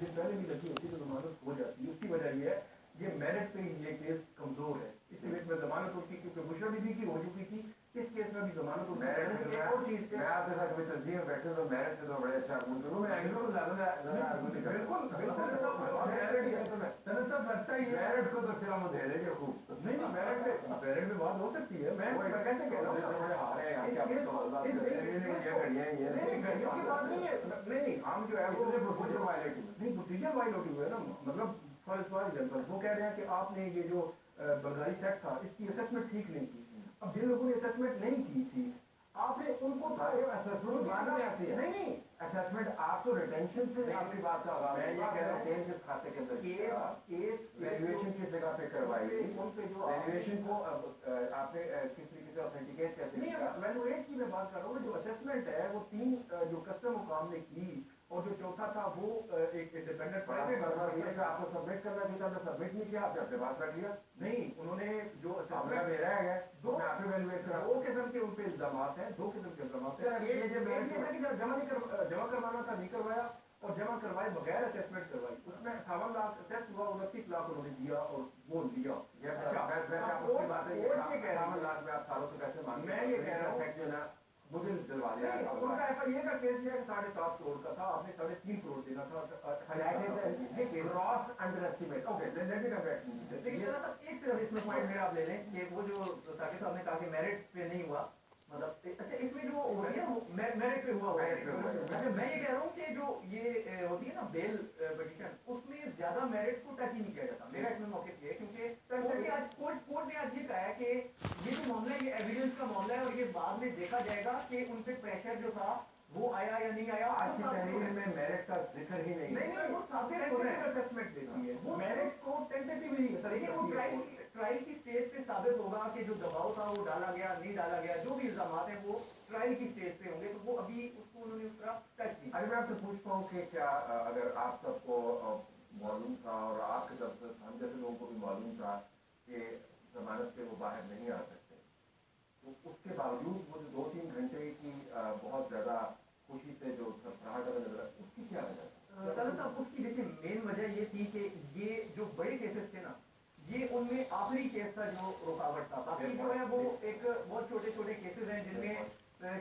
दिन पहले भी लगी होती है तो जमानत हो जाती है। उसकी वजह ये है ये मेरिट पे ये केस कमजोर है, इस केस में जमानत होती क्योंकि बुशरा बीबी की हो चुकी थी, इस केस में भी जमानत होती है। और चीज मैं आपके साथ कोई तस्दीक में बैठे तो मेरिट से तो बड़े अच्छा बिल्कुल लगता ही मेरिट को तो फिर हम दे देंगे खूब। नहीं मेरिट में बात हो सकती है, मैं कैसे कह रहा हूँ घड़ियों की बात नहीं है। नहीं हम जो है प्रोसीजर वायलेट हुए ना, मतलब फर्स्ट एग्जाम्पल वो कह रहे हैं कि आपने ये जो बंगाली सेट था इसकी असेसमेंट ठीक नहीं की। अब जिन लोगों ने असेसमेंट नहीं की थी आपने उनको असेसमेंट बाद में आती है। नहीं असेसमेंट आप तो रिटेंशन से आपकी बात का होगा। मैं ये कह रहा हूँ किस खाते के अंदर केस वैल्यूएशन किस जगह पे करवाई, उन पे जो वैल्यूएशन को आपने किस तरीके से ऑथेंटिकेट कैसे किया। वैल्यूएट की मैं बात कर रहा हूँ, जो असेसमेंट है वो 3 जो कस्टम हुकाम ने की और जो चौथा था वो एक इंडिपेंडेंट प्राइवेट आपको सबमिट करना चाहिए था, सबमिट नहीं किया, आपने अपने पास रख लिया। नहीं उन्होंने जो मेरा है दो दो किस्म के उन पे इल्जाम हैं, 2 किस्म के इल्जाम हैं। जमा करवाना था नहीं करवाया और जमा करवाए बगैर असेसमेंट करवाई, उसमें 58 लाख असेस हुआ, 29 लाख उन्होंने दिया और बोल दिया। लाख में आप सालों से पैसे मांग, मैं ये कह रहा हूँ मुझे दिलवा दिया। उनका FIA का केस है 7.5 करोड़ का था, आपने 3.5 करोड़ देना था। Cross under estimate. Okay let me come back. लेकिन एक सिर्फ इसमें पॉइंट मेरा आप ले लें कि वो जो साकिब साहब ने कहा कि मेरिट पे नहीं हुआ, मतलब अच्छा इसमें जो होती है वो मेरिट पे हुआ। अच्छा मैं ये कह रहा हूँ कि जो ये होती है ना बेल पिटीशन, उसमें ज्यादा मेरिट को टच ही नहीं किया जाता। मेरा इसमें मौके ये क्योंकि आज कोर्ट ने आज ये कहा है कि ये जो मामला है ये एविडेंस का मामला है और ये बाद में देखा जाएगा कि उन पे प्रेशर जो था वो आया या नहीं आया। आज की तहरीर में मेरिट का जिक्र ही नहीं वो असेसमेंट देती है, वो मेरिट को टेंटेटिवली देखिए वो ट्रायल की स्टेज पे साबित होगा कि जो दबाव था वो डाला गया नहीं डाला गया, जो भी इल्जाम हैं वो ट्रायल की स्टेज पे होंगे, तो वो अभी उसको उन्होंने उस तरह टच नहीं। अगर मैं आपसे पूछता हूँ कि क्या अगर आप सबको मालूम था और आपके तरफ से हम जैसे लोगों को भी मालूम था कि जमानत पे वो बाहर नहीं आ सकते, तो उसके बावजूद वो जो 2-3 घंटे की बहुत ज्यादा खुशी से जो थरथराहट नजर उसकी क्या वजह था? उसकी देखिए मेन वजह ये थी कि ये जो बड़े केसेस थे ना, ये उनमें आखिरी केस था जो रुकावट था। बाकी जो है वो एक बहुत छोटे छोटे केसेस हैं जिनमें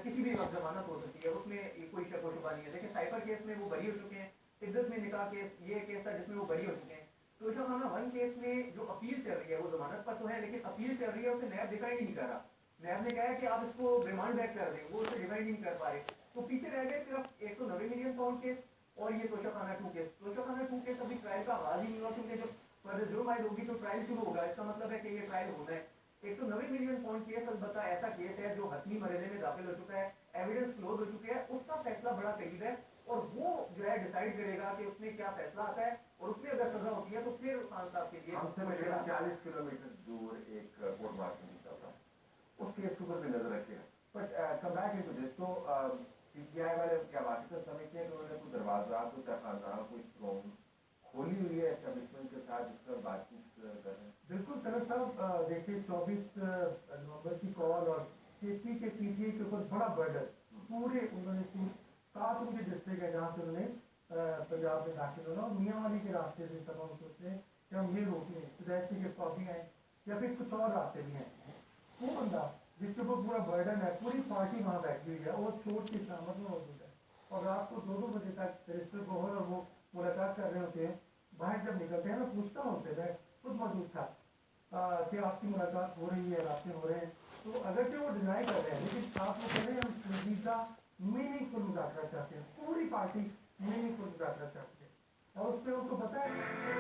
किसी भी वक्त जमानत हो सकती है, उसमें कोई शक शुबा नहीं है। लेकिन साइफर केस में वो बरी हो चुके हैं, इद्दत में निकाह केस ये केस था जिसमें वो बरी हो चुके हैं। तोशा खाना 1 केस में जो अपील चल रही है वो जमानत पर तो है, लेकिन अपील चल रही है उसे नैब डिफाइन ही नहीं कर रहा। नैब ने कहा है कि आप इसको रिमांड बैक कर दें, वो उसे डिफाइन नहीं कर पा रहे, तो पीछे रह गए सिर्फ 190 मिलियन पाउंड केस और ये तोशा खाना 2 केस। तोशा खाना 2 केस अभी ट्रायल का आगाज ही नहीं हुआ, क्योंकि जब फर्दर जुर्म आयद होगी तो ट्रायल शुरू होगा, इसका मतलब है कि ये ट्रायल होना है। 190 मिलियन पाउंड केस अलबत्ता ऐसा केस है जो हतमी मरहले में दाखिल हो चुका है, एविडेंस क्लोज हो चुके हैं, उसका फैसला बड़ा करीब है और वो जो है डिसाइड करेगा कि उसमें क्या फैसला आता है और उसमें अगर सजा होती है तो फिर खान साहब के लिए हमसे 40 किलोमीटर दूर एक कोर्ट मार्शल चल रहा है, उस केस के ऊपर भी नजर रखिएगा। But come back into this, तो PTI वाले क्या वाकिफ समझते हैं कि उन्होंने कोई दरवाजा कोई तखाना कोई स्ट्रॉन्ग खोली हुई है एस्टेब्लिशमेंट के साथ जिस पर बातचीत कर रहे हैं? बिल्कुल तलत साहब, देखिए 24 नवंबर की कॉल और KP के PTI के ऊपर बड़ा बर्डन पूरे उन्होंने 7 उनके डिस्ट्रिक्ट है जहाँ से उन्होंने पंजाब में दाखिल होना और मियाँ वाली के रास्ते से तब हम सोचते हैं कि हम ये रोकें सुदैसी के कॉपी आए या फिर कुछ और रास्ते भी हैं। वो बंदा जिसके ऊपर पूरा बर्डन है, पूरी पार्टी वहाँ बैठी हुई है, वो चोट की सलामत में मौजूद है और रात को 2-2 बजे तक रजिस्टर गवर्नर और वो मुलाकात कर रहे होते हैं। बाहर जब निकलते हैं ना पूछता होते मैं खुद मौजूद था कि आपकी मुलाकात हो रही है, रास्ते हो रहे हैं, तो अगर कि वो डिनाई कर रहे हैं लेकिन आप वो कह रहे हैं हम संजीदा मीनिंगफुल मुजाकरा चाहते हैं, पूरी पार्टी मीनिंगफुल मुजाकरा चाहती है और उस पर उनको पता है